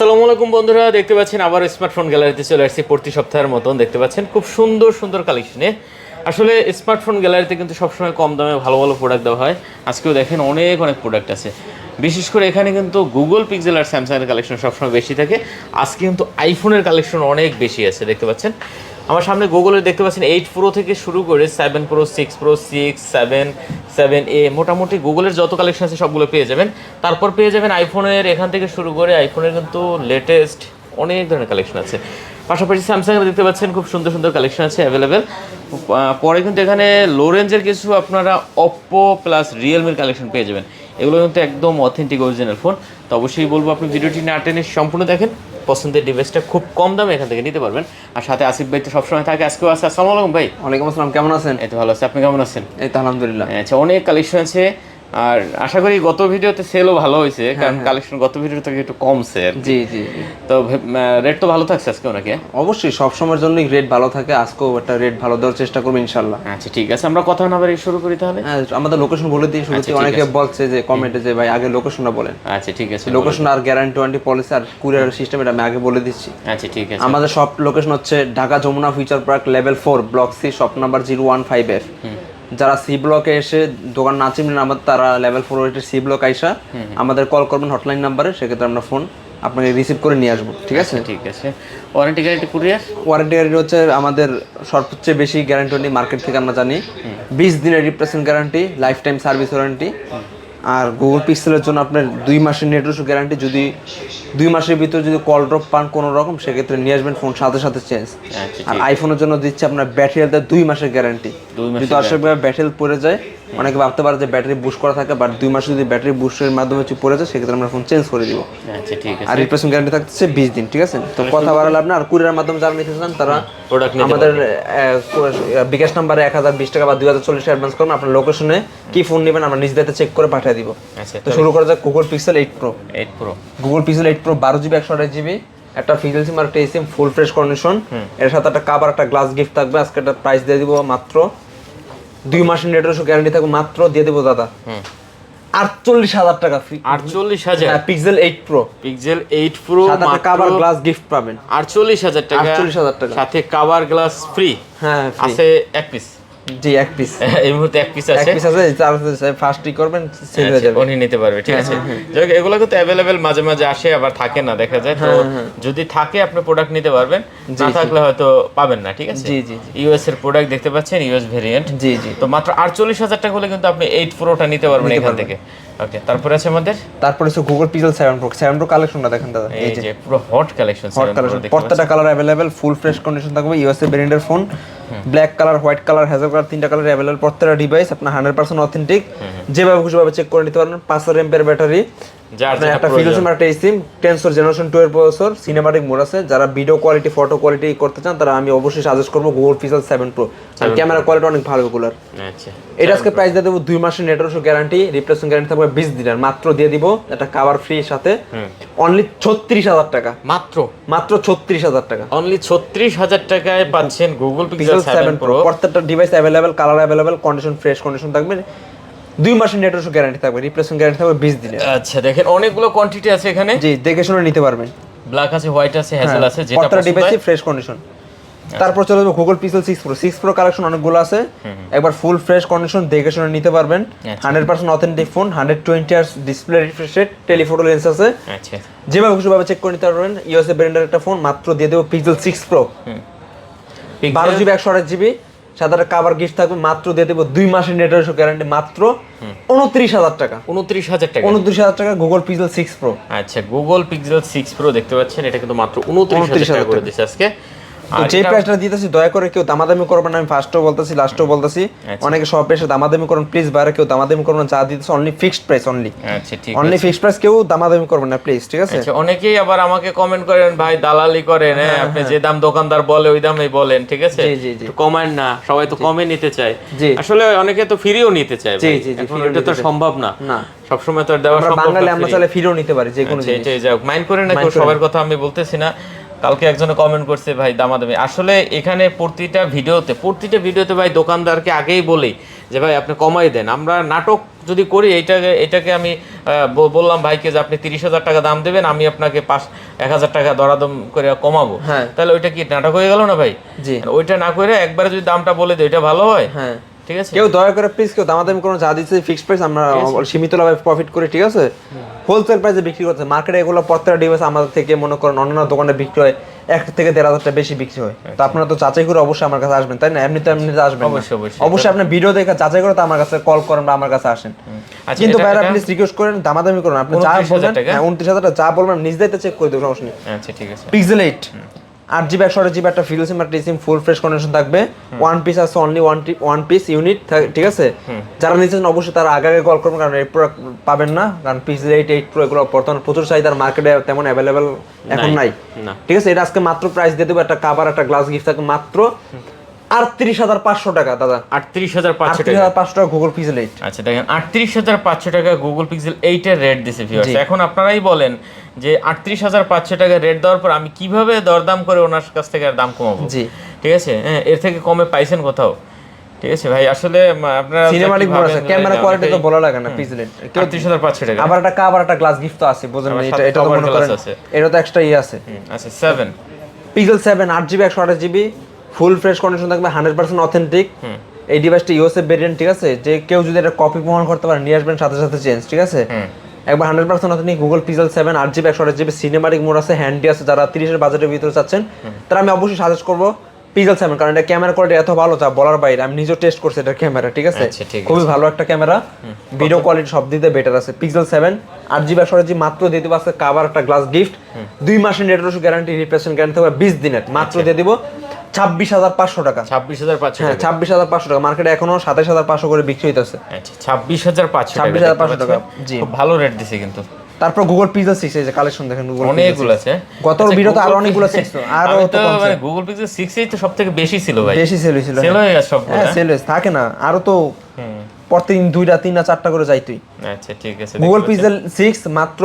আসসালামু আলাইকুম বন্ধুরা, দেখতে পাচ্ছেন আবার স্মার্টফোন গ্যালারিতে চলে আসছি প্রতি সপ্তাহের মতন। দেখতে পাচ্ছেন খুব সুন্দর সুন্দর কালেকশনে। আসলে স্মার্টফোন গ্যালারিতে কিন্তু সবসময় কম দামে ভালো ভালো প্রোডাক্ট দেওয়া হয়। আজকেও দেখেন অনেক অনেক প্রোডাক্ট আছে। বিশেষ করে এখানে কিন্তু গুগল পিক্সেল আর স্যামসাংয়ের কালেকশন সবসময় বেশি থাকে। আজকে কিন্তু আইফোনের কালেকশন অনেক বেশি আছে। দেখতে পাচ্ছেন আমার সামনে গুগলের দেখতে পাচ্ছেন 8 Pro থেকে শুরু করে 7 Pro, 6 Pro, 6, 7, 7A, মোটামুটি গুগলের যত কালেকশন আছে সবগুলো পেয়ে যাবেন। তারপর পেয়ে যাবেন আইফোনের, এখান থেকে শুরু করে আইফোনের কিন্তু লেটেস্ট অনেক ধরনের কালেকশন আছে। পাশাপাশি স্যামসাংয়ের দেখতে পাচ্ছেন খুব সুন্দর সুন্দর কালেকশন আছে অ্যাভেলেবেল। পরে কিন্তু এখানে লো রেঞ্জের কিছু আপনারা অপ্পো প্লাস রিয়েলমির কালেকশন পেয়ে যাবেন। এগুলো কিন্তু একদম অথেন্টিক অরিজিনাল ফোন। তো অবশ্যই বলবো আপনি ভিডিওটি না টেনে সম্পূর্ণ দেখেন, পছন্দের ডিভাইসটা খুব কম দামে এখান থেকে নিতে পারবেন। আর সাথে আসিফ ভাই তো সবসময় থাকে, আজকেও আছে। আসসালামু আলাইকুম ভাই। ওয়ালাইকুম আসসালাম, কেমন আছেন? এই তো ভালো আছে, আপনি কেমন আছেন? এই তো আলহামদুলিল্লাহ। আচ্ছা, অনেক কালেকশন আছে আর আশা করি গত ভিডিওতে সেলও ভালো হয়েছে, কারণ কালেকশন গত ভিডিও থেকে একটু কমছে। জি জি। তো রেট তো ভালো থাকছে আজকেও নাকি? অবশ্যই সব সময়ের জন্যই রেট ভালো থাকে, আজকেও একটা রেট ভালো দেওয়ার চেষ্টা করবো ইনশাল্লাহ। আচ্ছা ঠিক আছে, আমরা কথা না বাড়িয়ে শুরু করি তাহলে। হ্যাঁ, আমাদের লোকেশন বলে দিই শুরুতে। অনেকে বলছে যে কমেন্টে যে ভাই আগে লোকেশনটা বলেন। আচ্ছা ঠিক আছে, লোকেশন আর গ্যারান্টি ওয়ারেন্টি পলিসি আর কুরিয়ার সিস্টেম এটা আমি আগে বলে দিচ্ছি। আচ্ছা ঠিক আছে। আমাদের সব লোকেশন হচ্ছে Dhaka Jamuna future park level 4 block C shop number 015F। যারা সি ব্লকে এসে দোকান না চিনবেন আমাদের, তারা লেভেল 4 এর সি ব্লক আইসা আমাদের কল করবেন হটলাইন নাম্বারে, সেক্ষেত্রে আমরা ফোন আপনাকে রিসিভ করে নিয়ে আসবো। ঠিক আছে ঠিক আছে। Warranty guarantee courier? Warranty guarantee হচ্ছে আমাদের সবচেয়ে বেশি গ্যারান্টি ওয়ারেন্টি মার্কেট থেকে আমরা জানি 20 দিনের replacement guarantee, life time service warranty. আর গুগল পিক্সেলের জন্য আপনার 2 মাসের নেটওয়ার্ক গ্যারান্টি। যদি 2 মাসের ভিতরে যদি কল ড্রপ পান কোনো রকম, সেক্ষেত্রে নিয়ে আসবেন ফোন সাথে সাথে চেঞ্জ। আর আইফোনের জন্য দিচ্ছে আপনার ব্যাটারি হেলথে 2 মাসের গ্যারান্টি। যদি দর্শকভাবে ব্যাটারি হেলথ পড়ে যায়, অনেকে ভাবতে পারে যে ব্যাটারি বুস্ট করা থাকে, বাট 2 মাসে যদি ব্যাটারি বুস্টের মাধ্যমে পড়ে যায়, সেক্ষেত্রে আমরা ফোন চেঞ্জ করে দিব। আচ্ছা ঠিক আছে। আর রিপ্লেসমেন্ট গ্যারান্টি থাকছে 20 দিন। ঠিক আছে, তো কথা বাড়ালে আপনার আর কুরিয়ার মাধ্যমে যারা নিতে চান তারা আমাদের বিকাশ নাম্বারে 1020 টাকা বা 2040 টাকা অ্যাডভান্স করবেন। আপনার লোকেশনে কি ফোন নেবেন আমরা নিজ দায়িত্বে চেক করে পাঠিয়ে দিব। তো শুরু করা যাক Google pixel 8 Pro। Google pixel 8 Pro 12GB 128GB, একটা ফিজিক্যাল সিম আর একটা সিম, ফুল ফ্রেশ কন্ডিশন। এর সাথে একটা কাপ আর একটা গ্লাস গিফট থাকবে। আজকে একটা প্রাইস দিয়ে দিব মাত্র 2 মাসের নেটওয়ার্ক গ্যারান্টি থাকবে, মাত্র দিয়ে দেবো দাদা 48,000 টাকা ফ্রি। 48,000? হ্যাঁ, পিক্সেল 8 Pro। পিক্সেল 8 Pro সাথে একটা কাপ আর গ্লাস গিফট পাবেন। 48,000 টাকা? 48,000 টাকা সাথে কভার গ্লাস ফ্রি। হ্যাঁ, আছে এক পিস। জি, এক পিস এই মুহূর্তে এক পিস আছে। এক পিস আছে, তার ফার্স্টই করবেন সেল হয়ে যাবে, উনি নিতে পারবে। ঠিক আছে, যাই হোক এগুলো কিন্তু अवेलेबल মাঝে মাঝে আসে, আবার থাকে না, দেখা যায়। তো যদি থাকে আপনি প্রোডাক্ট নিতে পারবেন, না থাকলে হয়তো পাবেন না। ঠিক আছে। জি জি। ইউএস এর প্রোডাক্ট দেখতে পাচ্ছেন, ইউএস ভেরিয়েন্ট। জি জি। তো মাত্র 48,000 টাকা হলে কিন্তু আপনি 8 Proটা নিতে পারবেন এখান থেকে। ওকে, তারপরে আছে আমাদের, তারপরে হচ্ছে গুগল পিক্সেল 7 Pro। 7 Pro কালেকশনটা দেখেন দাদা, এই যে পুরো হট কালেকশন। প্রত্যেকটা colour available, full fresh condition থাকবে। ইউএসএ ভেরিয়েন্টের ফোন, black colour, white colour, hazel colour, 3টা কালার अवेलेबल। প্রত্যেকটা ডিভাইস আপনার 100% অথেন্টিক, যেভাবে খুশিভাবে চেক করে নিতে পারবেন। 5000 এমপিআর ব্যাটারি, একটা ফিজিক্যাল সিম একটা সিম, টেনসর জেনারেশন 2 এর প্রসেসর, সিনেমাটিক মোড আছে। যারা ভিডিও কোয়ালিটি, ফটো কোয়ালিটি করতে চান, তারা আমি অবশ্যই সাজেস্ট করব গুগল পিক্সেল 7 Pro। আর ক্যামেরা কোয়ালিটি অনেক ভালো এগুলোর। আচ্ছা, এটা আজকে প্রাইস দিয়ে দেবো 2 মাসের নেটওয়ার্ক গ্যারান্টি, রিপ্লেসমেন্ট গ্যারান্টি থাকবে 20 দিনের। মাত্র দিয়ে দিব একটা কভার ফ্রি সাথে, অনলি 36,000 টাকা। মাত্র 36,000 টাকা। অনলি 36,000 টাকায় পাচ্ছেন গুগল পিক্সেল 7 Pro। প্রত্যেকটা device available, colour available, condition fresh condition থাকবে। 2 মাসের নেটওয়ার্ক গ্যারান্টি থাকবে, রিপ্লেসমেন্ট গ্যারান্টি থাকবে 20 দিনের। আচ্ছা, দেখেন অনেকগুলো কোয়ান্টিটি আছে এখানে। জি, দেখে শুনে নিতে পারবেন। ব্ল্যাক আছে, হোয়াইট আছে, হ্যাজেল আছে, যেটা প্রত্যেকটা ডিভাইসই ফ্রেশ কন্ডিশন। তারপর চলে যাবে Google pixel 6 Pro। 6 Pro collection অনেকগুলো আছে, একবার ফুল ফ্রেশ কন্ডিশন, দেখে শুনে নিতে পারবেন। 100% authentic phone, 120 Hz display refresh rate, telephoto lens আছে। আচ্ছা, যেভাবে খুশিভাবে চেক করে নিতে পারবেন। ইউএসএ ব্র্যান্ডের একটা ফোন, মাত্র দিয়ে দেবো পিক্সেল 6 Pro 12GB 128GB, সাথে একটা কভার গিফট থাকবে। মাত্র দিয়ে দেবো 2 মাসের নেটওয়ার্ক গ্যারান্টি, মাত্র 29,000 টাকা। 29,000 টাকা? 29,000 টাকা গুগল পিক্সেল 6 Pro। আচ্ছা, গুগল পিক্সেল 6 Pro দেখতে পাচ্ছেন, এটা কিন্তু মাত্র 29,000 টাকা করে দিচ্ছে আজকে। তো যে প্রাইসটা দিতেছি, দয়া করে কেউ দামাদামি করবেন না। আমি ফার্স্টেও বলতেছি, লাস্টেও বলতেছি, অনেকে সব প্রাইসে দামাদামি করেন, প্লিজ বাইরে কেউ দামাদামি করবেন না। যা দিতেছে অনলি ফিক্সড প্রাইস, অনলি। আচ্ছা ঠিক আছে, অনলি ফিক্সড প্রাইস, কেউ দামাদামি করবেন না প্লিজ। ঠিক আছে। আচ্ছা, অনেকেই আবার আমাকে কমেন্ট করেন, ভাই দালালি করেন, আপনি যে দাম দোকানদার বলে ওই দামই বলেন। ঠিক আছে, একটু কমেন না, সবাই তো কমে নিতে চায়। আসলে অনেকে তো ফ্রিও নিতে চায়, এখন এটা তো সম্ভব না, সবসময় তো দেওয়া সম্ভব না। বাঙালি আমরা চাইলে ফ্রিও নিতে পারি যে কোনো জিনিস। যাই হোক, মাইন্ড করেন না কেউ, সবার কথা আমি বলতেছি না। কালকে একজনে কমেন্ট করছে, ভাই দামাদামি। আসলে এখানে প্রতিটা ভিডিওতে ভাই দোকানদারকে আগেই বলি যে ভাই আপনি কমাই দেন, আমরা নাটক যদি করি এটাকে আমি বললাম ভাইকে যে আপনি 30,000 টাকা দাম দেবেন, আমি আপনাকে 1,000 টাকা দরাদম করে কমাবো, তাহলে ওইটা কি নাটক হয়ে গেল না ভাই? জি, ওইটা না করে একবারে যদি দামটা বলে দিই ওইটা ভালো হয়। হ্যাঁ ঠিক আছে, কেউ দয়া করে প্লিজ কেউ দামাদামি কোনো, যা দিচ্ছে ফিক্সড প্রাইস, আমরা সীমিত লাভে প্রফিট করি, ঠিক আছে? হোলসেল প্রাইসে বিক্রি করতে মার্কেটে এগুলো প্রত্যেকটা ডিভাইস আমাদের থেকে মনে করেন অন্যান্য দোকানে বিক্রি হয় 1 থেকে 1,500 টাকা বেশি বিক্রি হয়। তো আপনারা তো যাচাই করে অবশ্যই আমার কাছে আসবেন, তাই না? এমনিতে আসবেন না। অবশ্যই আপনি ভিডিও দেখে যাচাই করে তো আমার কাছে কল করেন বা আমার কাছে আসেন। কিন্তু ভাইরা প্লিজ রিকোয়েস্ট করেন দামাদামি করুন, আপনি যা বলবেন 29,000 টাকা যা বলবেন নিজ দায়িত্বে চেক করে দেব, সমস্যা নেই। আচ্ছা ঠিক আছে। পিক্সেল 8 8GB 128GB একটা ফিল সিম একটা সিম ফুল ফ্রেশ কন্ডিশন থাকবে, ওয়ান পিস আছে, অনলি ওয়ান পিস ইউনিট, ঠিক আছে? যারা নিচ্ছেন অবশ্যই তারা আগে কল করবেন, কারণ এই প্রোডাক্ট পাবেন না, কারণ পিক্সেল 8 Pro এগুলো বর্তমানে প্রচুর চাহিদার, মার্কেটে তেমন অ্যাভেলেবেল এখন নাই, ঠিক আছে? এটা আজকে মাত্র প্রাইস দিয়ে দেবো, একটা কভার একটা গ্লাস গিফট থাকবে মাত্র 38,500 টাকা দাদা। 38,500 টাকা গুগল পিক্সেল 8। আচ্ছা দেখেন 38,500 টাকা গুগল পিক্সেল 8 এর রেট দিছে ভিউয়ার্স। এখন আপনারাই বলেন যে 38,500 টাকা রেট দেওয়ার পর আমি কিভাবে দরদাম করে ওনার কাছ থেকে আর দাম কমাবো? জি, ঠিক আছে, হ্যাঁ, এর থেকে কমে পাইছেন কোথাও? ঠিক আছে ভাই, আসলে আপনারা সিনেমাটিক মোড আছে, ক্যামেরা কোয়ালিটি তো বলা লাগে না পিক্সেল 8 38,500 টাকা, আবার একটা কভার একটা গ্লাস গিফট তো আছে, বুঝেন না? এটা তো মনে করেন এটা তো এক্সট্রা আছে। আচ্ছা 7 পিক্সেল 7 8GB 128GB ফুল ফ্রেশ কন্ডিশন থাকবে, 100% অথেন্টিক। এই ডিভাইসটা ইউএসএ ভেরিয়েন্ট, ঠিক আছে? যে কেউ যদি এটা কপি প্রমাণ করতে পারে নিয়ে আসবেন সাথে সাথে চেঞ্জ, ঠিক আছে? একবার 100% authentic Google pixel 7 8GB 128GB cinematic mode আছে, হ্যান্ডি আছে। যারা 30 এর বাজেটের ভিতরে চাচ্ছেন তারা আমি অবশ্যই সাজেস্ট করব পিক্সেল 7, কারণ এটা ক্যামেরা কোয়ালিটি এত ভালো যা বলার বাইরে। আমি নিজেও টেস্ট করছি এটার ক্যামেরা, ঠিক আছে? খুবই ভালো একটা ক্যামেরা, ভিডিও কোয়ালিটি সব দিতে বেটার আছে। পিক্সেল 7 8GB 128GB মাত্র দিয়ে দিব, আছে কভার একটা গ্লাস গিফট, 2 মাসের নেট গ্যারান্টি, রিপ্লেসমেন্ট গ্যারান্টি থাকবে 20 দিনের, মাত্র দিয়ে দিব 26,500 টাকা। 26,500 হ্যাঁ 26,500 টাকা, মার্কেটে এখনো 27,500 করে বিক্রি হইতাছে। আচ্ছা 26,500 টাকা, 26,500 টাকা, জি খুব ভালো রেট দিছে কিন্তু। তারপর গুগল পিক্সেল 6 এই যে কালেকশন দেখেন, গুগল অনেকগুলো আছে, গত ভিডিওতে আরো অনেকগুলো 6 আরো তো মানে গুগল পিক্সেল 6 এই তো সবথেকে বেশি ছিল ভাই, বেশি সেল হইছিল, সেল হয়ে গেছে সবগুলো। হ্যাঁ সেল হইছে, থাকে না আরো তো প্রতিদিন 2টা 3টা 4টা করে যাইতই। আচ্ছা ঠিক আছে, গুগল পিক্সেল 6 মাত্র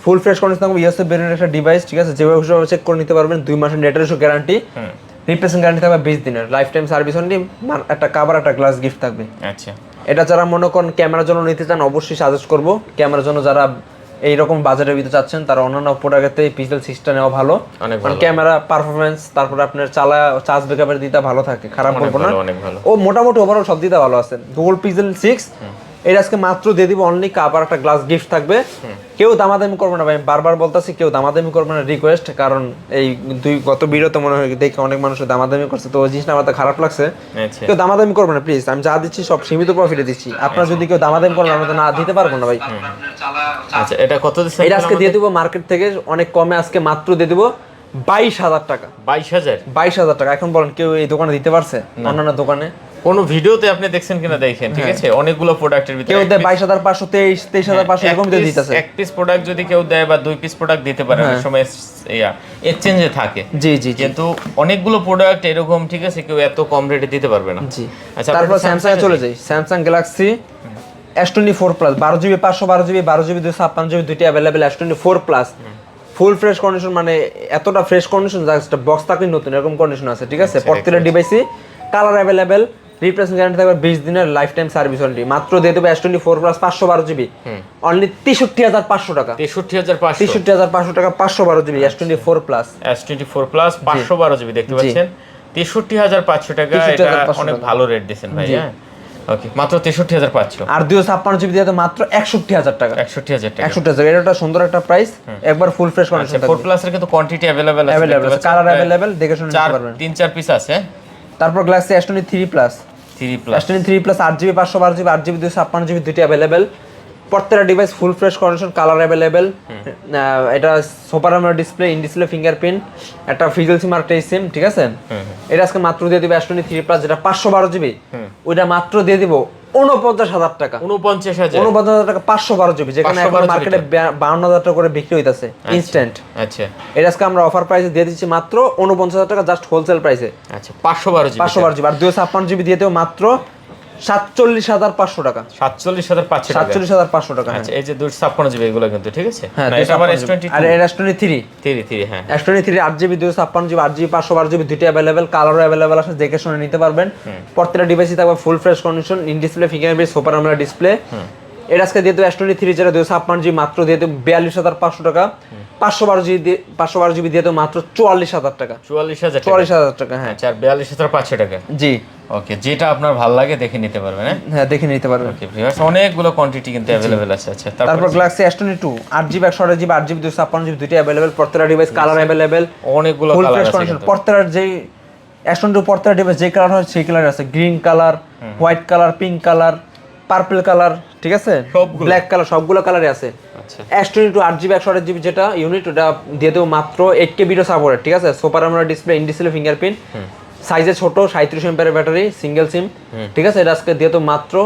ফুল ফ্রেশ কন্ডিশন থাকবে, ইউএসএ ভেরিয়েন্ট একটা ডিভাইস, ঠিক আছে? যেভাবে চেক করে নিতে পারবেন, 2 মাসের নেট গ্যারান্টি, রিপ্লেসমেন্ট গ্যারান্টি থাকবে 20 দিনের, লাইফ টাইম সার্ভিস অনলি, একটা কভার একটা গ্লাস গিফট থাকবে। আচ্ছা এটা যারা মনে করেন ক্যামেরার জন্য নিতে চান অবশ্যই সাজেস্ট করব। ক্যামেরার জন্য যারা এইরকম বাজেটের ভিতরে চাচ্ছেন তারা অন্যান্য প্রোডাক্টের থেকে পিক্সেল 6টা নেওয়া ভালো, কারণ ক্যামেরা পারফরমেন্স, তারপরে আপনার চার্জ ব্যাকআপের দিতে ভালো থাকে, খারাপ বলবো না, ও মোটামুটি ওভারঅল সব দিতে ভালো আছে। গুগল পিক্সেল 6 এটা আজকে মাত্র দিয়ে দিব অনলি কভার একটা গ্লাস গিফট থাকবে। কেউ দামাদামি করবে না ভাই, বারবার বলতাছি কেউ দামাদামি করবে না, রিকোয়েস্ট, কারণ এই গত ভিডিওতে মনে হয় দেখে অনেক মানুষ দামাদামি করছে, তো ওই জিনিসটা আমার তো খারাপ লাগছে। কেউ দামাদামি করবে না প্লিজ, আমি যা দিচ্ছি সব সীমিত প্রফিটে দিচ্ছি, আপনারা যদি কেউ দামাদামি করেন আমরা তো না দিতে পারবো না ভাই। আচ্ছা এটা কত দিচ্ছেন? এটা আজকে দিয়ে দিব মার্কেট থেকে অনেক কমে, আজকে মাত্র দিয়ে দিব 22,000 টাকা। 22,000 টাকা। এখন বলেন কেউ এই দোকানে দিতে পারছে? অন্যান্য দোকানে কোন ভিডিওতে আপনি দেখছেন কিনা দেখেন, ঠিক আছে? অনেকগুলো প্রোডাক্টের ভিতরে কেউ দেয় 22,500 23,500 এরকম দিয়ে দিতেছে। এক পিস প্রোডাক্ট যদি কেউ দেয় বা 2 পিস প্রোডাক্ট দিতে পারে, অনেক সময় এক্সচেঞ্জে থাকে। জি জি, কিন্তু অনেকগুলো প্রোডাক্ট এরকম, ঠিক আছে, কেউ এত কম রেটে দিতে পারবে না। জি। আচ্ছা তারপর স্যামসাং এ চলে যাই। Samsung Galaxy S24 plus 12GB 512GB 12GB 256GB দুইটা अवेलेबल, S24 প্লাস ফুল ফ্রেশ কন্ডিশন, মানে এতটা ফ্রেশ কন্ডিশন জাস্ট বক্স থাকলে নতুন এরকম কন্ডিশন আছে, ঠিক আছে? প্রত্যেকটা ডিভাইসে কালার अवेलेबल, রিপ্লেসমেন্ট গ্যারান্টি থাকবে 20 দিনের, লাইফ টাইম সার্ভিস ওয়ারেন্টি। মাত্র দিয়ে দেব S24 প্লাস 512GB অনলি 63,500 টাকা। 63,500 টাকা 512GB S24 plus. S24 plus 512GB দেখতে পাচ্ছেন, 63,500 টাকা। এটা অনেক ভালো রেট দিবেন ভাই। হ্যাঁ ওকে, মাত্র 63,500। আর 256GB দিয়ে মাত্র 61,000 টাকা। 61,000 টাকা, 61,000, এটা একটা সুন্দর একটা প্রাইস, একবার ফুল ফ্রেশ কন্ডিশন থাকবে। 4 প্লাস এর কিন্তু কোয়ান্টিটি अवेलेबल আছে, কালার अवेलेबल, দেখে শুনে নিতে পারবেন। 3-4 পিস আছে। তারপর Galaxy S23 plus 8GB 512GB 8GB 256GB দুইটা अवेलेबल, প্রত্যেকটা device full fresh condition, colour available. এটা super AMOLED display, in display fingerprint, একটা ফিজিক্যাল সিম আর টাচ সিম, ঠিক আছে? এটা আজকে মাত্র দিয়ে দিব S23 প্লাস, যেটা 512GB, ওইটা মাত্র দিয়ে দিব 49,000 টাকা। 49,000 টাকা 512GB, যেখানে এখন মার্কেটে 52,000 টাকা করে বিক্রি হইতাছে ইনস্ট্যান্ট। আচ্ছা এটা আজকে আমরা অফার প্রাইসে দিয়ে দিচ্ছি মাত্র 49,000 টাকা, জাস্ট হোলসেল প্রাইসে। আচ্ছা 512GB 512GB আর 256GB দিয়ে দেব মাত্র 47,500 টাকা। 47,500 টাকা। 47,500 টাকা। আচ্ছা এই যে 256 জিবি এগুলো কিন্তু ঠিক আছে। হ্যাঁ, না এটা আমার S22 আর S23 33 হ্যাঁ। S23 8GB 256GB 8GB 512GB দুইটা अवेलेबल, কালারও अवेलेबल আছে, দেখে শুনে নিতে পারবেন। প্রত্যেকটা ডিভাইসই থাকবে ফুল fresh condition, in display fingerprint super AMOLED display. এটা আজকে দিয়ে দেব S23 যেটা 256GB মাত্র দিয়ে দেব 42,500 টাকা। 512GB দিয়ে দেব মাত্র 44,000 টাকা। 44,000 টাকা হ্যাঁ। আচ্ছা আর 42,500 টাকা। জি ওকে, যেটা আপনার ভালো লাগে দেখে নিতে পারবেন। হ্যাঁ দেখে নিতে পারবেন। ওকে ভিউয়ার্স, অনেকগুলো কোয়ান্টিটি কিন্তু अवेलेबल আছে। আচ্ছা তারপর Galaxy S22 8GB 128GB 8GB 256GB দুইটা अवेलेबल, প্রত্যেকটা ডিভাইস কালার अवेलेबल, অনেকগুলো ফুল কালার ফ্রেশ আছে কন্ডিশন। কিন্তু। প্রত্যেকটা যেই S22 প্রত্যেকটা ডিভাইস যে কালার হয় সেই কালার আছে, green colour, white colour, pink colour, purple colour, ঠিক আছে, সবগুলো। ব্ল্যাক কালার, সবগুলো কালারে আছে। আচ্ছা S22 8GB 128GB যেটা ইউনিট, ওটা দিয়ে দেবো মাত্র 8K ভিডিও সাপোর্ট, ঠিক আছে, super AMOLED display, in display fingerprint, সাইজে ছোট, 37 এমপিয়ারের ব্যাটারি, সিঙ্গেল সিম, ঠিক আছে। এটা আজকে দিয়ে দেবো মাত্র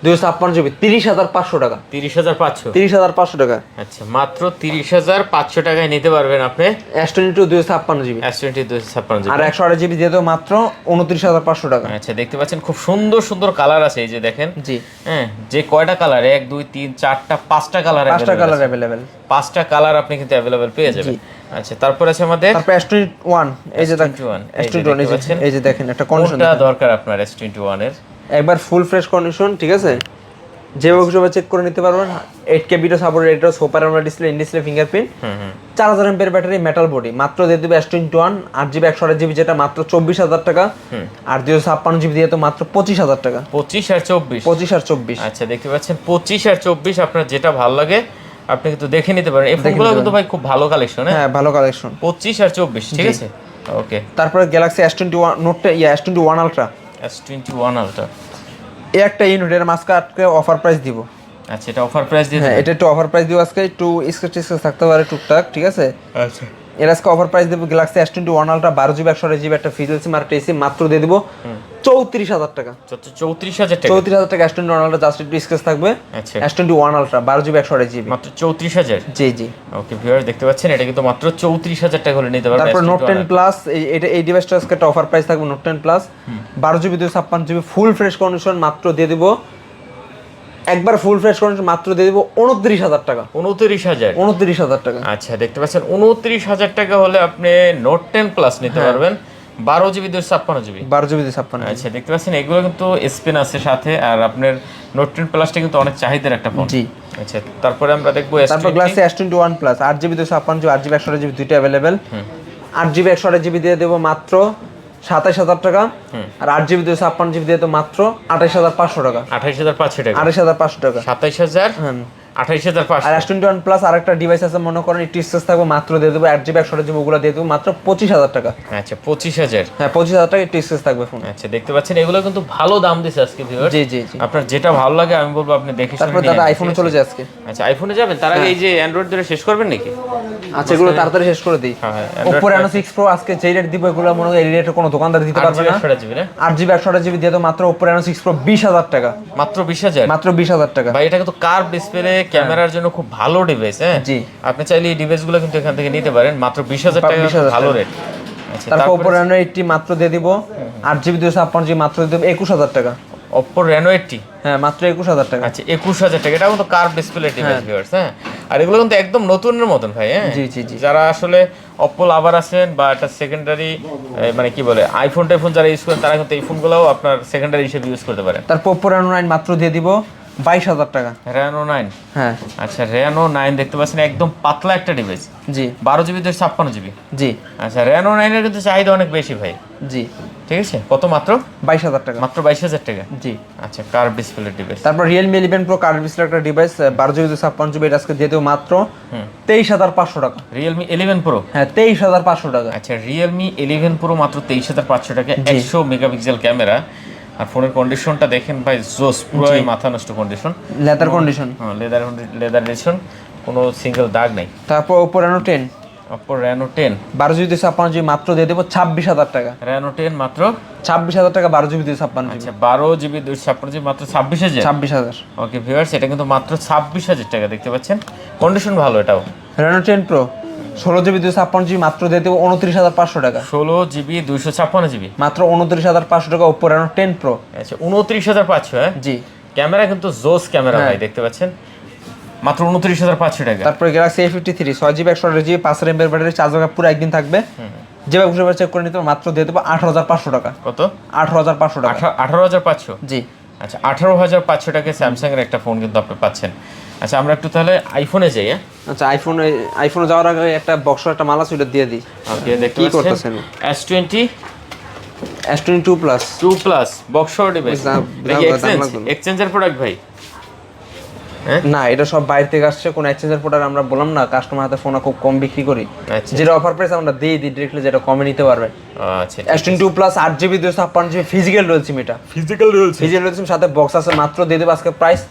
256GB 30,500 টাকা। 30,500 30,500 টাকা। আচ্ছা মাত্র 30,500 টাকায় নিতে পারবেন আপনি S22 256GB S22 256 আর 128GB দিয়ে দেবো মাত্র 29,500 টাকা। আচ্ছা দেখতে পাচ্ছেন খুব সুন্দর সুন্দর কালার আছে, এই যে দেখেন। জি হ্যাঁ, যে কয়টা কালার 1 2 3 4টা 5টা কালার 5টা কালার अवेलेबल, 5টা কালার আপনি কিন্তু अवेलेबल পেয়ে যাবেন। আচ্ছা তারপর আছে আমাদের তারপর S21 এই যে দেখেন, S21 এই যে দেখেন একটা কন্ডিশন কোনটা দরকার আপনার S21 এর। একবার ফুল ফ্রেশ কন্ডিশন, ঠিক আছে, যেভাবে হিসেবে চেক করে নিতে পারবেন। 8K ভিডিও সাপোর্ট, এটা super AMOLED display, in display fingerprint, 4000 ampere battery, metal body, মাত্র দিয়ে দেবে S21 8GB 128GB যেটা মাত্র 24,000 টাকা। আর 256GB দিয়ে তো মাত্র 25,000 টাকা। 25 আর 24 25 আর 24 আচ্ছা দেখতে পাচ্ছেন 25 আর 24 আপনার যেটা ভালো লাগে আপনি কিন্তু দেখে নিতে পারেন। এই ফোনগুলো কিন্তু ভাই খুব ভালো কালেকশন। হ্যাঁ ভালো কালেকশন। 25 আর 24 ঠিক আছে। ওকে তারপরে Galaxy S21 note S21 ultra, S21 ultra এই একটা ইউনিটের মাস্কে আজকে অফার প্রাইস দিব। আচ্ছা এটা অফার প্রাইস দিয়ে হ্যাঁ এটা একটু অফার প্রাইস দিব আজকে, একটু স্ক্র্যাচ থাকতে পারে টুকটাক, ঠিক আছে। আচ্ছা এর আজকে অফার প্রাইস দেব Galaxy S21 Ultra 12GB 128GB একটা ফিজিক্যাল সিম আর টিসি মাত্র দিয়ে দেব 34,000 টাকা। 34,000 টাকা। 34,000 টাকা S21 আলট্রা, জাস্ট একটু স্ক্র্যাচ থাকবে। আচ্ছা S21 আলট্রা 12GB 128GB মাত্র 34,000। জি জি। ওকে ভিউয়ার দেখতে পাচ্ছেন এটা কিন্তু মাত্র 34,000 টাকা হলে নিতে পারবেন। তারপর নোট 10 প্লাস, এই ডিভাইসটা আজকে একটা অফার প্রাইস থাকবে। নোট 10 প্লাস 12GB 256GB ফুল ফ্রেশ কন্ডিশন মাত্র দিয়ে দেব, একবার ফুল ফ্রেশ কন্ডিশন মাত্র দিয়ে দেব 29,000 টাকা। 29,000 29,000 টাকা। আচ্ছা দেখতে পাচ্ছেন 29,000 টাকা হলে আপনি নোট 10 প্লাস নিতে পারবেন 12GB 256GB। 12GB 256। আচ্ছা দেখতে পাচ্ছেন এগুলো কিন্তু স্পেন আছে সাথে, আর আপনার নোট 10 প্লাসটা কিন্তু অনেক চাহিদার একটা ফোন। জি। আচ্ছা তারপরে আমরা দেখবো তারপর Galaxy S21 plus 8GB 256GB 8GB 128GB দুইটা अवेलेबल। 8GB 128GB দিয়ে দেব মাত্র 27,000 টাকা। আর 8GB 256GB দিয়ে তো মাত্র 28,500 টাকা। 28,500 টাকা। 28,500 টাকা। 27,000 28,500। আর S21 প্লাস আরেকটা ডিভাইস আছে, মনে করেন একটু স্পেস থাকবে, মাত্র দিয়ে দেবো 8GB 128GB ওগুলো দিয়ে দেবো মাত্র 25,000 টাকা। আচ্ছা 25,000। হ্যাঁ 25,000 টাকা একটু স্পেস থাকবে ফোন। আচ্ছা দেখতে পাচ্ছেন এগুলো কিন্তু ভালো দাম দিছে আজকে ভিউয়ার। জি জি জি। আপনার যেটা ভালো লাগে আমি বলবো আপনি দেখে শুনে তারপর নিন। দাদা আইফোনে চলে যায় আজকে। আচ্ছা আইফোনে যাবেন, তার আগে এই যে অ্যান্ড্রয়েড ধরে শেষ করবেন নাকি? আচ্ছা এগুলো তাড়াতাড়ি শেষ করে দিই। হ্যাঁ Oppo Reno 6 Pro আজকে যেই রেট দিব এগুলো মনে হয় এই রেটে কোনো দোকানদার দিতে পারবে না। 8GB 128GB দিয়ে তো মাত্র Oppo Reno 6 Pro 20,000 টাকা। মাত্র 20,000। মাত্র 20,000 টাকা। ভাই এটা কিন্তু কার্ভ ডিসপ্লে ক্যামেরার জন্য খুব ভালো ডিভাইস। হ্যাঁ জি। আপনি চাইলে এই ডিভাইসগুলো কিন্তু এখান থেকে নিতে পারেন মাত্র 20,000 টাকা, ভালো রেট। আচ্ছা তারপর Oppo Reno 80 মাত্র দিয়ে দিব 8GB 256GB মাত্র দিয়ে দেব 21,000 টাকা। Oppo Reno 80 হ্যাঁ মাত্র 21,000 টাকা। আচ্ছা 21,000 টাকা। এটা কিন্তু কার্ভ ডিসপ্লে ডিভাইস ভিউয়ার্স। হ্যাঁ আর এগুলো কিন্তু একদম নতুনের মতন ভাই। হ্যাঁ জি জি জি। যারা আসলে Oppo লাভার আছেন বা একটা সেকেন্ডারি মানে কি বলে আইফোন টাইফোন যারা ইউজ করেন তারা কিন্তু এই ফোনগুলোও আপনার সেকেন্ডারি হিসেবে ইউজ করতে পারেন। তারপর Oppo Reno 9 মাত্র দিয়ে দিব 22,000 টাকা। Reno 9। হ্যাঁ আচ্ছা Reno 9 দেখতে পাচ্ছেন একদম পাতলা একটা ডিভাইস। জি। 12GB 256GB। জি। আচ্ছা Reno 9 এর কিন্তু চাহিদা অনেক বেশি ভাই। জি। ঠিক আছে কত? মাত্র 22,000 টাকা। মাত্র 22,000 টাকা। জি। আচ্ছা কার্ভ ডিসপ্লে ডিভাইস। তারপর Realme 11 Pro কার্ভ ডিসপ্লে একটা ডিভাইস 12GB 256GB এটা আজকে দিয়ে দেব মাত্র 23,500 টাকা। Realme 11 Pro। হ্যাঁ 23,500 টাকা। আচ্ছা Realme 11 Pro মাত্র 23,500 টাকা। 100 মেগাপিক্সেল ক্যামেরা। আর ফোনের কন্ডিশনটা দেখেন ভাই জোস, পুরোই মাথা নষ্ট কন্ডিশন। Leather condition. হ্যাঁ লেদার এডিশন, কোনো সিঙ্গেল দাগ নেই। তারপর Oppo Reno 10 Oppo Reno 10 12GB 256GB মাত্র দিয়ে দেব 26,000 টাকা। Reno 10 মাত্র 26,000 টাকা 12GB 256GB। আচ্ছা 12GB 256GB মাত্র 26,000। 26,000। ওকে ভিউয়ার্স এটা কিন্তু মাত্র 26,000 টাকা দেখতে পাচ্ছেন। কন্ডিশন ভালো এটাও। Reno 10 Pro 16 GB 256 GB মাত্র দিয়ে দেবো 29,500 টাকা। 16 GB 256 GB মাত্র 29,500 টাকা Oppo Reno 10 Pro। আচ্ছা 29,500, হ্যাঁ জি। ক্যামেরা কিন্তু জোস ক্যামেরা ভাই, দেখতে পাচ্ছেন মাত্র 29,500 টাকা। তারপরে Galaxy A53 6GB 128GB 5 mAh battery, charge হবে পুরো একদিন থাকবে। যেভাবে খুশি চেক করে নিতে মাত্র দিয়ে দেবো 18,500 টাকা। কত? 18,500 টাকা। 18,500? জি। আচ্ছা 18,500 টাকায় স্যামসাং এর একটা ফোন কিন্তু আপনি পাচ্ছেন। আচ্ছা আমরা একটু তাহলে আইফোনে যাই। হ্যাঁ আচ্ছা আইফোনে যাওয়ার আগে একটা বক্স একটা মালা সুইটা দিয়ে দিই। ওকে, দেখতে কি পাচ্ছেন করতেছেন? S22 Plus 2 plus box device, দেখি এক্সচেঞ্জের প্রোডাক্ট ভাই। না, এটা সব বাইরে থেকে আসছে, কোন এক্সচেঞ্জের প্রোডাক্ট আমরা বললাম না, কাস্টমার হাতে ফোন খুব কম বিক্রি করি। আচ্ছা যেটা অফার প্রাইস আমরা দিয়ে দিই ডিরেক্টলি, যেটা কমে নিতে পারবেন। আচ্ছা S22 Plus 8GB 256GB physical dual SIM, এটা ফিজিক্যাল ফিজিক্যাল সিম সাথে বক্স আছে, মাত্র দিয়ে দেব আজকে প্রাইস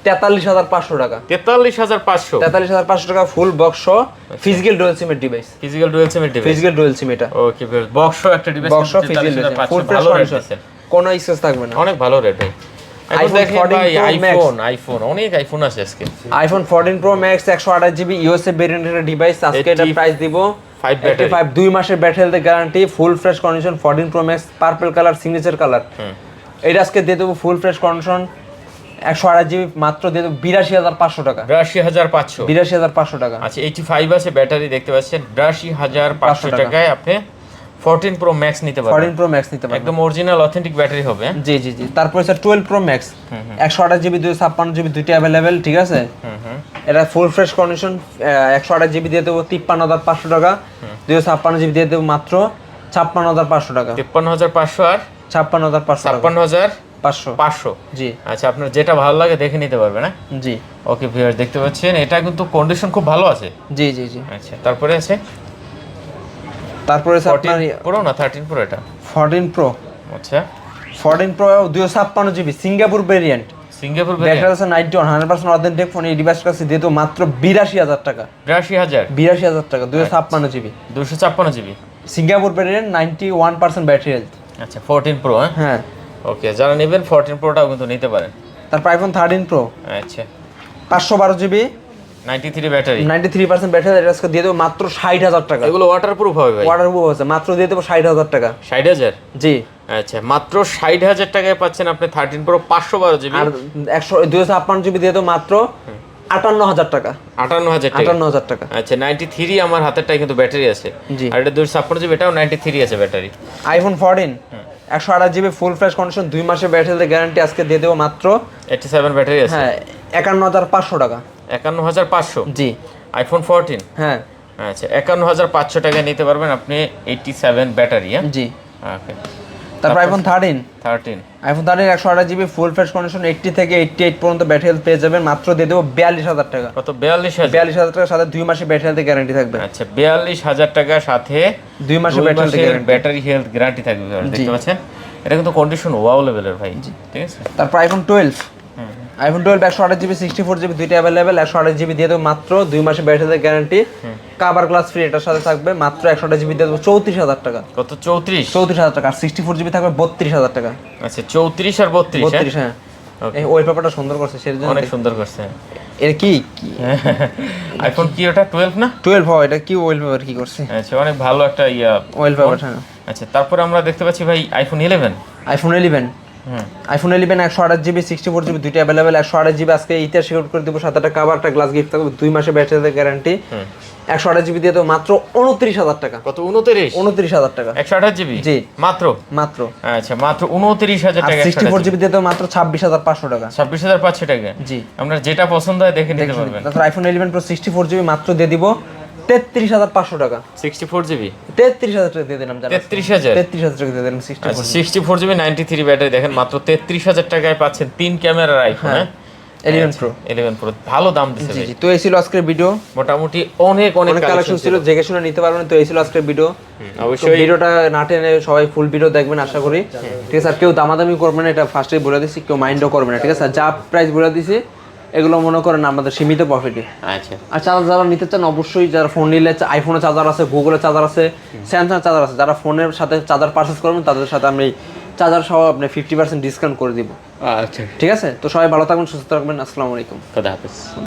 43,500 টাকা। 43,500 টাকা ফুল বক্স সহ ফিজিক্যাল ডুয়াল সিমের ডিভাইস। ফিজিক্যাল ডুয়াল সিমের ডিভাইস, ফিজিক্যাল ডুয়াল সিম এটা। ওকে বক্স সহ একটা ডিভাইস, বক্স সহ ফিজিক্যাল ফুল ফ্রেশ কন্ডিশন, কোনো স্ক্র্যাচ থাকবে না। অনেক ভালো রেট ভাই। iPhone 14 Pro Max, আইফোন অনেক আইফোন আছে আজকে। iPhone 14 Pro Max 128GB USA ভেরিয়েন্টের ডিভাইস, আজকে এটা প্রাইস দিব 85, 2 মাসের battery health guarantee, full fresh condition. 14 Pro Max purple colour, signature colour. এটা আজকে দিয়ে দেবো ফুল ফ্রেশ কন্ডিশন 128GB মাত্র দিয়ে দেবো 82,500 টাকা। 82,500 টাকা। আচ্ছা 85 আছে ব্যাটারি, দেখতে পাচ্ছেন 82,500 টাকায় আপনি 14 Pro Max নিতে পারবেন। 14 Pro Max নিতে পারবেন, একদম অরিজিনাল অথেন্টিক ব্যাটারি হবে। জি জি জি। তারপর sir 12 Pro Max 128GB 256GB দুইটা अवेलेबल, ঠিক আছে। এটা ফুল ফ্রেশ কন্ডিশন 128GB দিয়ে দেবো 53,500 টাকা। 256GB দিয়ে দেবো মাত্র 56,500 টাকা। 53,500 আর 56,500 জি। আচ্ছা আপনার যেটা ভালো লাগে দেখে নিতে পারবে না? জি। ওকে ভিউয়ার, দেখতে পাচ্ছেন এটা কিন্তু কন্ডিশন খুব ভালো আছে। জি জি জি। আচ্ছা তারপরে আছে তারপরে স্যার আপনার 14 Pro না 13 Pro? এটা 14 Pro। আচ্ছা 14 Pro 256GB Singapore variant, Singapore battery আছে 91 100% অথেন্টিক ফোন। এই ডিভাইসটা কাছে দিয়ে দেবো মাত্র 82,000 টাকা। 82,000 টাকা 256GB 256GB Singapore variant, 91% battery health. আচ্ছা 14 Pro। হ্যাঁ ওকে, যারা নেবেন 14 Proটাও কিন্তু নিতে পারেন। তারপর iPhone 13 Pro আচ্ছা 512GB 93 ব্যাটারি, 93% ব্যাটারি, এটা আজকে দিয়ে দেবো মাত্র 60,000 টাকা। এগুলো ওয়াটারপ্রুফ হবে ভাই? ওয়াটারপ্রুফ আছে, মাত্র দিয়ে দেবো 60,000 টাকা। 60,000? জি। আচ্ছা মাত্র 60,000 টাকায় পাচ্ছেন আপনি 13 Pro 512GB আর 256GB দিয়ে দেবো মাত্র 58,000 টাকা। 58,000 টাকা। আচ্ছা 93 আমার হাতেরটাই কিন্তু ব্যাটারি আছে। জি। আর এটা 256GB, এটাও 93 আছে ব্যাটারি। iPhone 14 128GB ফুল ফ্রেশ কন্ডিশন, 2 মাসের ব্যাটারি গ্যারান্টি, আজকে দিয়ে দেবো মাত্র 87 ব্যাটারি আছে। হ্যাঁ 51,500 টাকা। 51,500? জি। iPhone 14? হ্যাঁ আচ্ছা 51,500 টাকায় নিতে পারবেন আপনি 87 ব্যাটারি। হ্যাঁ জি। ওকে। তারপর iPhone 13 128GB ফুল ফ্রেশ কন্ডিশন, 80 থেকে 88 পর্যন্ত ব্যাটারি হেলথ পেয়ে যাবেন, মাত্র দিয়ে দেবো 42,000 টাকা। কত? 42,000 টাকার সাথে 2 মাসের ব্যাটারি হেলথ গ্যারান্টি থাকবে। আচ্ছা 42,000 টাকার সাথে 2 মাসের ব্যাটারি হেলথ গ্যারান্টি থাকবে। দেখতে পাচ্ছেন এটা কিন্তু কন্ডিশন ওয়াও লেভেলের ভাই, ঠিক আছে। তারপর iPhone 12 128GB 64GB দুইটা अवेलेबल, 128GB দিয়ে দেবো মাত্র 2 মাসের battery guarantee, cover glass free এটার সাথে থাকবে, মাত্র 128GB দিয়ে দেবো 34,000 টাকা। কত? 34,000 টাকা। আর 64GB থাকবে 32,000 টাকা। আচ্ছা 34 আর 32? হ্যাঁ। এই ওই পেপারটা সুন্দর করছে, সেজন্য অনেক সুন্দর করছে। এটা কি আইফোন কি ওটা 12 না? 12 হয়, এটা কি ওয়েল পেপার কি করছে? আচ্ছা অনেক ভালো একটা ওয়েল পেপার। হ্যাঁ। আচ্ছা তারপরে আমরা দেখতে পাচ্ছি ভাই iPhone 11। iPhone 11 128GB 64GB দুইটা अवेलेबल, 128GB আজকে ইতিহাস রেকর্ড করে দেবো, সাথে একটা কভার একটা গ্লাস গিফট থাকবে, 2 মাসের ব্যাটারি গ্যারান্টি। 128GB দিয়ে দেবো মাত্র 29,000 টাকা। কত? 29,000 টাকা। 128GB? জি। মাত্র। আচ্ছা মাত্র 29,000 টাকা। 64GB দিয়ে দেবো মাত্র 26,500 টাকা। 26,500 টাকা। জি। আপনার যেটা পছন্দ হয় দেখে নিতে পারবেন। তারপর iPhone 11 Pro 64GB মাত্র দিয়ে দিব 33,500 টাকা। 64GB 33,000 টাকা দিয়ে দিলাম। 33,000 টাকা দিয়ে দিলাম। 64GB 93 ব্যাটারি, দেখেন মাত্র 33,000 টাকায় পাচ্ছেন 3 ক্যামেরার আইফোন। 11 Pro ভালো দাম দিছে ভাই। তো এই ছিল আজকের ভিডিও, মোটামুটি অনেক কালেকশন ছিল, জেগে শুনে নিতে পারবেন। তো এই ছিল আজকের ভিডিও। অবশ্যই ভিডিওটা না টেনে সবাই ফুল ভিডিও দেখবেন আশা করি, ঠিক আছে। আর কেউ দামাদামি করবেন না, এটা ফার্স্টেই বলে দিচ্ছি, কেউ মাইন্ডও করবে না, ঠিক আছে। যা প্রাইস বলে দিছি এগুলো মনে করেন আমাদের সীমিত প্রফিটে। আচ্ছা। আর চার্জার যারা নিতে চান অবশ্যই, যারা ফোন নিলে আইফোনের চার্জার আছে, গুগলের চার্জার আছে, স্যামসাং চার্জার আছে, যারা ফোনের সাথে চার্জার পারচেজ করবেন তাদের সাথে আমি চার্জার সহ আপনি 50% ডিসকাউন্ট করে দিব। আচ্ছা ঠিক আছে। তো সবাই ভালো থাকবেন, সুস্থ থাকবেন। আসসালামু আলাইকুম। খোদা হাফেজ।